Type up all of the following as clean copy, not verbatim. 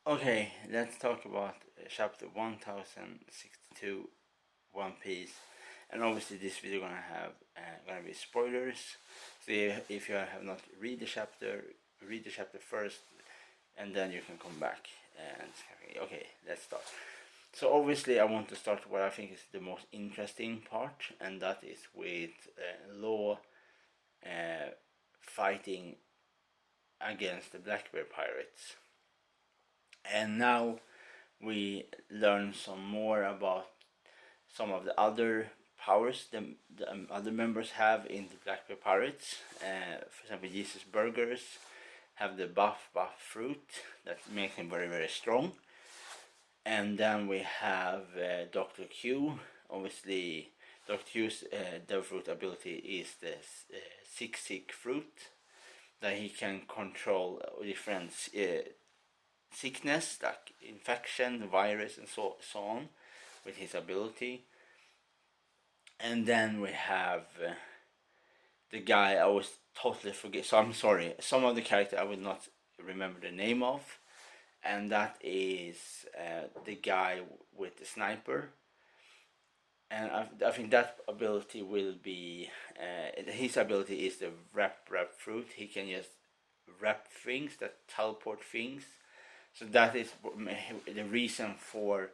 Okay, let's talk about chapter 1062 One Piece. And obviously this video gonna be spoilers. So if you have not read the chapter first, and then you can come back and okay, let's start. So obviously I want to start what I think is the most interesting part, and that is with Law fighting against the Blackbeard pirates. And now we learn some more about some of the other powers the other members have in the Blackbeard Pirates. For example, Jesus Burgers have the buff fruit that makes him very very strong. And then we have Dr. Q. Obviously, Dr. Q's devil fruit ability is the sick fruit, that he can control different sickness like infection, virus, and so on with his ability. And then we have the guy I was totally forget. So I'm sorry. Some of the character I will not remember the name of, and that is the guy with the sniper. And I think that ability will be his ability is the wrap fruit. He can just wrap things that teleport things. So that is the reason for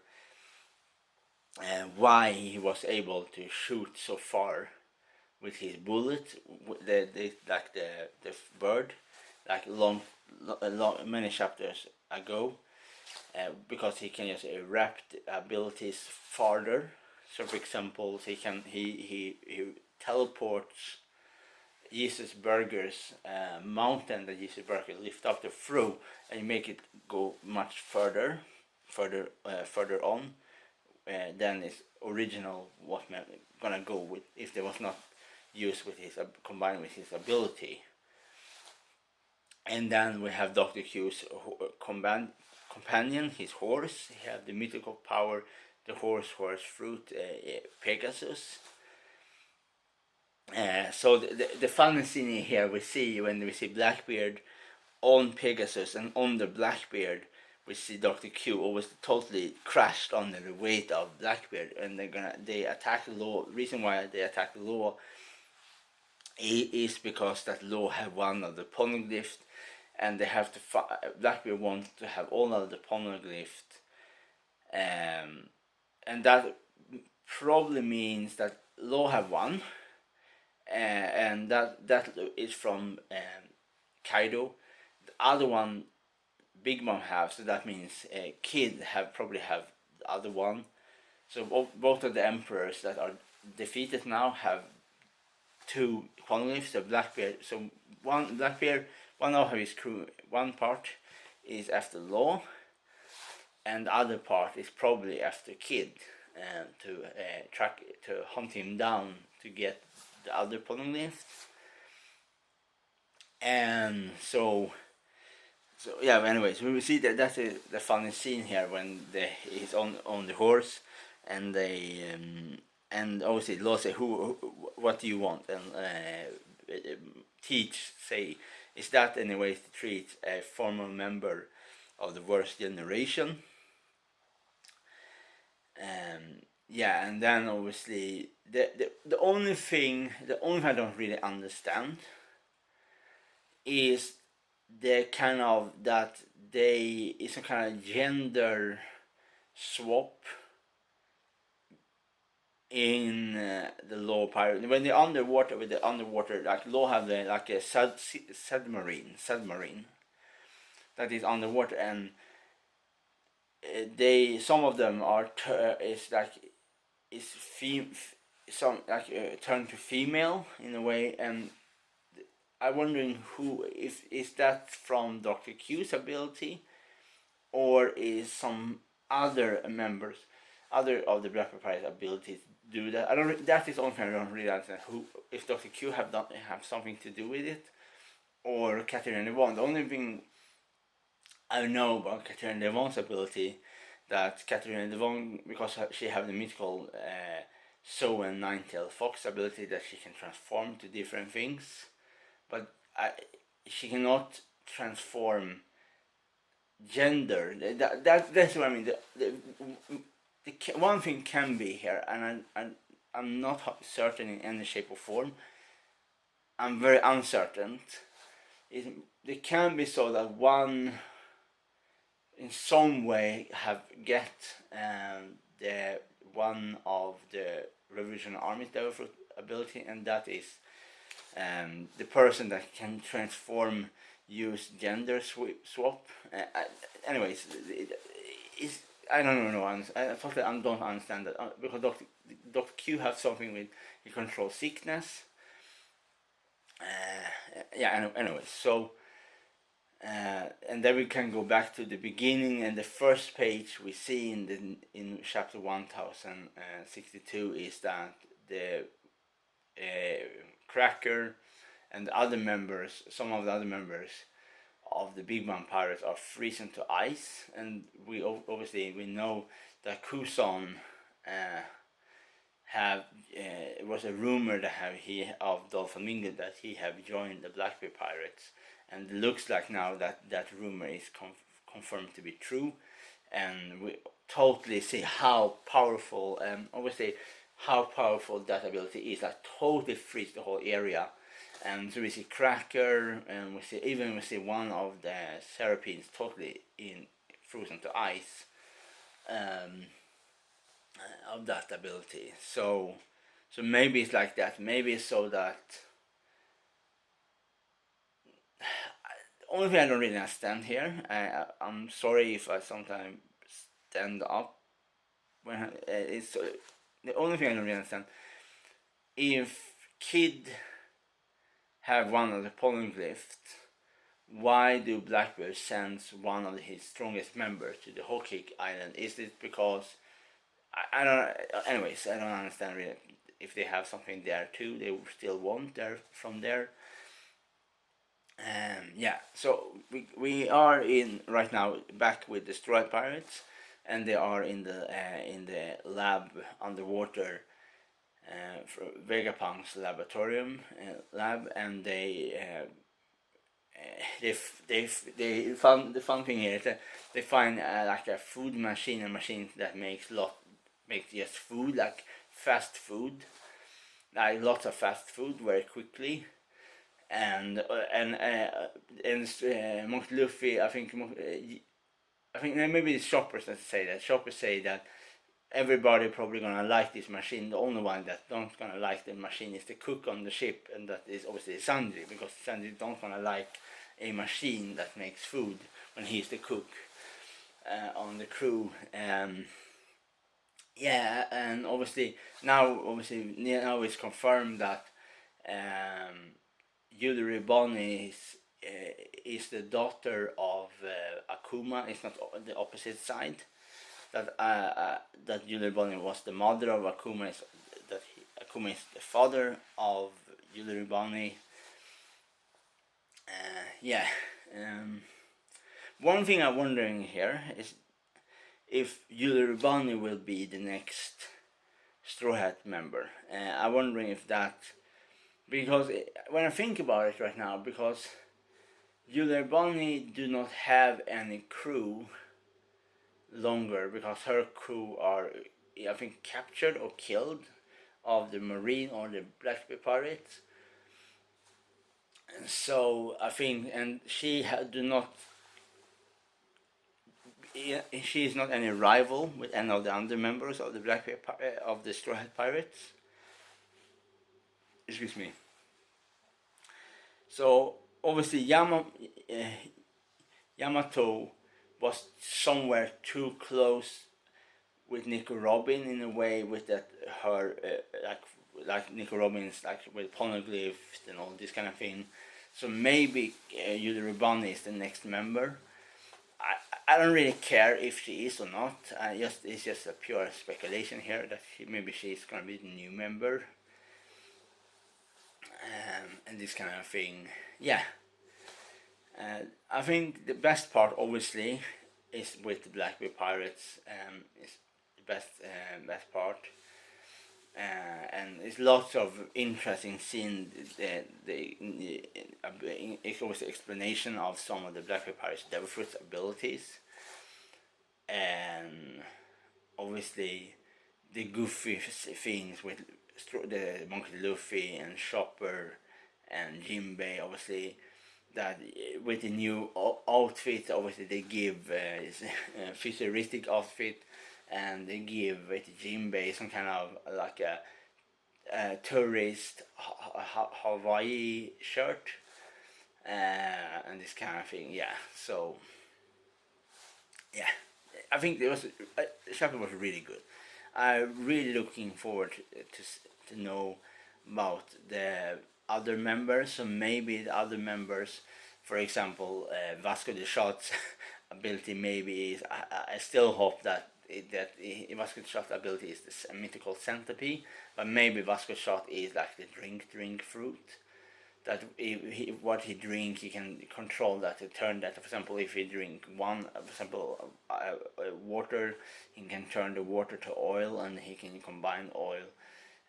why he was able to shoot so far with his bullet, like the bird, like many chapters ago, because he can just wrap the abilities farther. So for example, he teleports Jesus Burger's mountain that Jesus Burger lift up the through, and you make it go much further on than its original was gonna go with if there was not used with his combined with his ability. And then we have Dr. Q's companion, his horse. He have the mythical power, the horse fruit, Pegasus. So the funny scene here we see when we see Blackbeard on Pegasus, and on the Blackbeard we see Dr. Q always totally crashed under the weight of Blackbeard, and they attack Law. Reason why they attack Law is because that Law have one of the poneglyphs, and they have to Blackbeard wants to have all of the poneglyphs, and that probably means that Law have one. And that is from Kaido. The other one Big Mom have, so that means Kid probably have the other one. So both of the emperors that are defeated now have two poneglyphs. So Blackbeard, one of his crew, one part is after Law, and the other part is probably after Kid, to hunt him down to get the other poneglyphs. And so yeah. Anyways, we will see that's the funny scene here when he's on the horse, and they and obviously Law say, what do you want? And Teach say, is that any way to treat a former member of the worst generation? Yeah, and then obviously the only thing I don't really understand is the kind of that it's a kind of gender swap in the Law pirate. When they're underwater, with the underwater, like Law have a submarine that is underwater, and some of them are turned to female in a way, and I'm wondering who is that from Dr. Q's ability, or is some other other of the Black Pirates abilities do that. I don't. That is only thing I don't really understand. Who, if Dr. Q have something to do with it, or Katarina Devon. The only thing I know about Katarina Devon's ability, that Katarina Devon, because she have the mythical Sow and Nine-Tailed Fox ability, that she can transform to different things, but she cannot transform gender. That's what I mean. The one thing can be here, and I'm not certain in any shape or form. I'm very uncertain. It can be so that one, in some way, have get the one of the Revolutionary Army's devil ability, and that is the person that can transform, use gender swap. Anyways, I don't know. I totally don't understand that because Dr. Q has something with he controls sickness. Anyways, so and then we can go back to the beginning, and the first page we see in chapter 1062 is that the Cracker and the other members, some of the other members of the Big Bang Pirates are freezing to ice, and we obviously we know that Kusan it was a rumor that of Dolphamingo that he have joined the Blackbeard Pirates, and it looks like now that rumor is confirmed to be true, and we totally see how powerful obviously how powerful that ability is. Like totally freeze the whole area, and so we see Cracker, and we see one of the seraphim totally frozen to ice. Of that ability, so maybe it's like that. Maybe it's so that only thing I don't really understand here. I'm sorry if I sometimes stand up when it's the only thing I don't really understand. If Kid have one of the polyglyphs, why do Blackbeard sends one of his strongest members to the Whole Cake Island? Is it because I don't. Anyways, I don't understand really. If they have something there too, they still want there from there. So we are in right now back with the Straw Pirates, and they are in the lab underwater, for Vegapunk's laboratorium lab, and they found the fun thing here is that they find like a food machine, a machine that makes just food, like fast food, like lots of fast food very quickly, and Monk Luffy, I think maybe it's shoppers that say that. Shoppers say that everybody probably gonna like this machine. The only one that don't gonna like the machine is the cook on the ship, and that is obviously Sanji, because Sanji don't gonna like a machine that makes food when he's the cook on the crew. And obviously now it's confirmed that Yuri Bonney is the daughter of Akuma. It's not the opposite side. That Yuri Bonney was the mother of Akuma. Akuma is the father of Yuri Bonney. One thing I'm wondering here is if Yuri Bonney will be the next Straw Hat member. I'm wondering if that, because when I think about it right now, because Yuri Bonney do not have any crew longer, because her crew are, I think, captured or killed of the Marine or the Blackbeard Pirates. And so I think, and she is not any rival with any of the other members of the Blackbeard of the Straw Hat Pirates. Excuse me. So obviously Yamato was somewhere too close with Nico Robin in a way, with that her like Nico Robin's like with poneglyphs and all this kind of thing. So maybe Yuri Bonney is the next member. I don't really care if she is or not. It's just a pure speculation here that maybe she's gonna be the new member, and this kind of thing. I think the best part, obviously, is with the Blackbeard Pirates. Is the best part. and it's lots of interesting scenes. It's always the explanation of some of the Blackbeard Pirate's Devil Fruit's abilities, and obviously the goofy things with the Monkey Luffy and Chopper and Jinbei. Obviously, that with the new outfit, obviously they give a futuristic outfit, and they give with Jinbei some kind of like a tourist Hawaii shirt, and this kind of thing. Yeah, so yeah, I think the chapter was really good. I'm really looking forward to know about the other members. So maybe the other members, for example, Vasco de Shot's ability maybe is. I still hope that Vasco de Shot's ability is the mythical centipede, but maybe Vasco de Shot is like the drink fruit. That what he drink, he can control that to turn that. For example, if he drink one, for example, water, he can turn the water to oil, and he can combine oil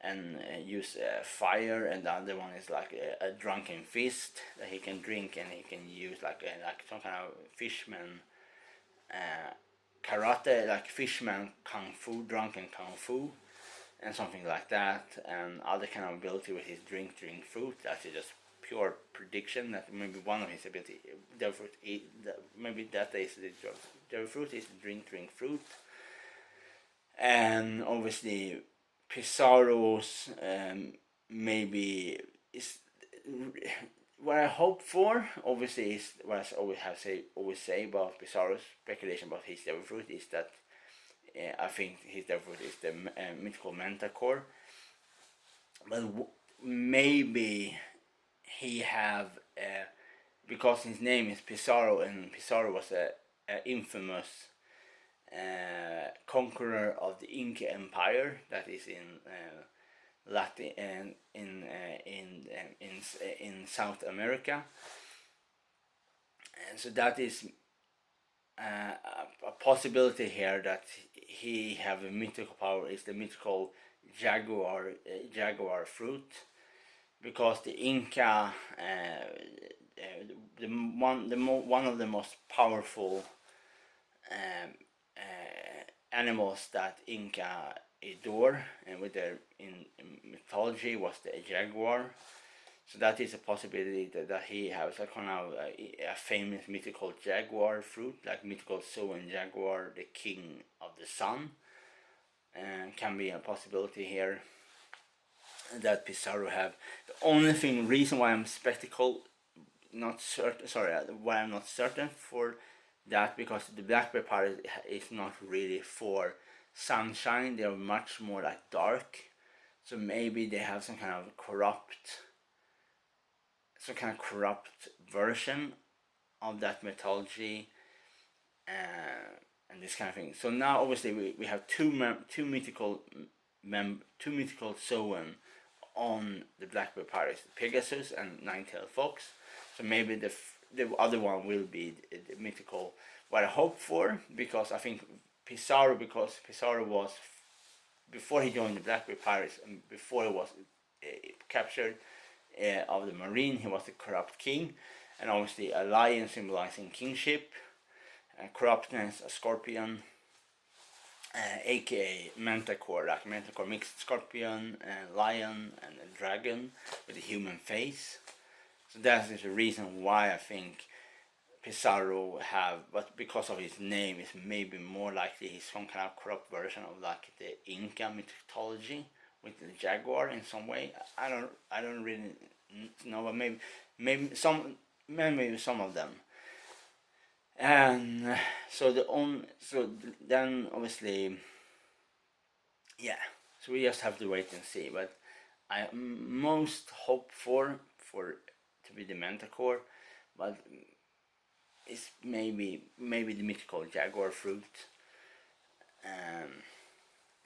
and use fire. And the other one is like a drunken fist that he can drink, and he can use like some kind of fishman karate, like fishman kung fu, drunken kung fu, and something like that. And other kind of ability with his drink fruit. That's just pure prediction that maybe one of his ability, maybe that is the devil fruit is the drink fruit. And obviously Pizarro's maybe is what I hope for. Obviously is what I always say about Pizarro's speculation about his devil fruit is that I think his devil fruit is the mythical Manticore, but maybe he have because his name is Pizarro, and Pizarro was a infamous conqueror of the Inca Empire that is in Latin and in South America, and so that is a possibility here that he have a mythical power is the mythical jaguar fruit, because the Inca, one of the most powerful animals that Inca adore, and with their in mythology was the jaguar. So that is a possibility that he has a kind of a famous mythical jaguar fruit, like mythical Soen jaguar, the king of the sun, can be a possibility here that Pizarro have. The only reason why I'm why I'm not certain for that, because the Blackbeard Pirate is not really for sunshine. They're much more like dark, so maybe they have some kind of corrupt version of that mythology, and this kind of thing. So now obviously we have two mythical Soen on the Blackbeard Pirates, Pegasus and Nine-Tailed Fox. So maybe the other one will be the mythical, what I hope for, because I think Pizarro was, before he joined the Blackbeard Pirates and before he was captured of the Marine, he was the corrupt king, and obviously a lion symbolizing kingship, corruptness, a scorpion, aka Manticore, like Manticore mixed scorpion and lion and a dragon with a human face. So that is the reason why I think Pizarro have, but because of his name, is maybe more likely he's some kind of corrupt version of like the Inca mythology with the jaguar in some way. I don't really know, but maybe some of them. And so then obviously, yeah. So we just have to wait and see. But I most hope for to be the Manticore, but it's maybe the mythical jaguar fruit, and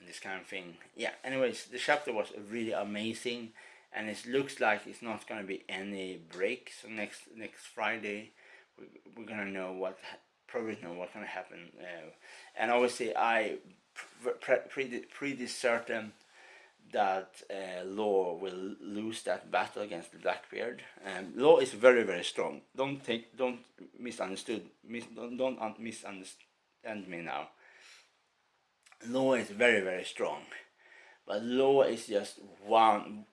this kind of thing. Yeah. Anyways, the chapter was really amazing, and it looks like it's not gonna be any break. So next Friday, we're gonna know probably know what's gonna happen. And obviously, I pretty certain that Law will lose that battle against the Blackbeard. Law is very, very strong. Don't misunderstand me now. Law is very, very strong, but Law is just one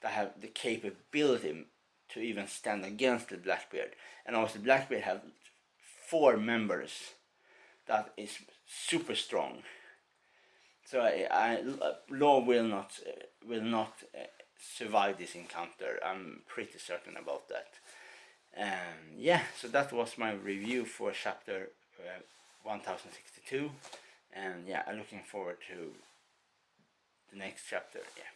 that have the capability to even stand against the Blackbeard. And also Blackbeard have 4 members that is super strong. So Law will not survive this encounter. I'm pretty certain about that. Yeah, so that was my review for chapter 1062, and yeah, I'm looking forward to the next chapter. Yeah.